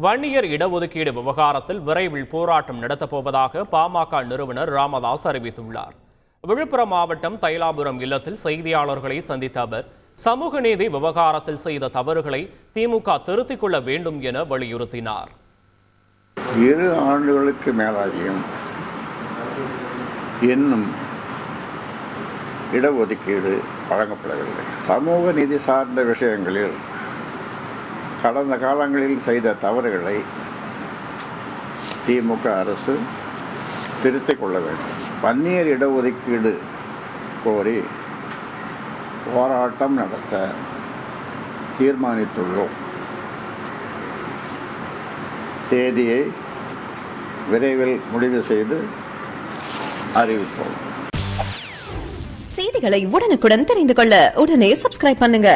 வன்னியர் இடஒதுக்கீடு விவகாரத்தில் விரைவில் போராட்டம் நடத்தப்போவதாக பாமக நிறுவனர் ராமதாஸ் அறிவித்துள்ளார். விழுப்புரம் மாவட்டம் தைலாபுரம் இல்லத்தில் செய்தியாளர்களை சந்தித்த அவர், சமூக நீதி விவகாரத்தில் செய்த தவறுகளை திமுக திருத்திக் கொள்ள வேண்டும் என வலியுறுத்தினார். 2 ஆண்டுகளுக்கு மேலாகியும் இன்னும் இடஒதுக்கீடு வழங்கப்படவில்லை. சமூக நீதி சார்ந்த விஷயங்களில் கடந்த காலங்களில் செய்த தவறுகளை திமுக அரசு திருத்திக் கொள்ள வேண்டும். வன்னியர் இடஒதுக்கீடு கோரி போராட்டம் நடத்த தீர்மானித்துள்ளோம். தேதியை விரைவில் முடிவு செய்து அறிவிப்போம். செய்திகளை உடனுக்குடன் தெரிந்து கொள்ள உடனே சப்ஸ்கிரைப் பண்ணுங்க.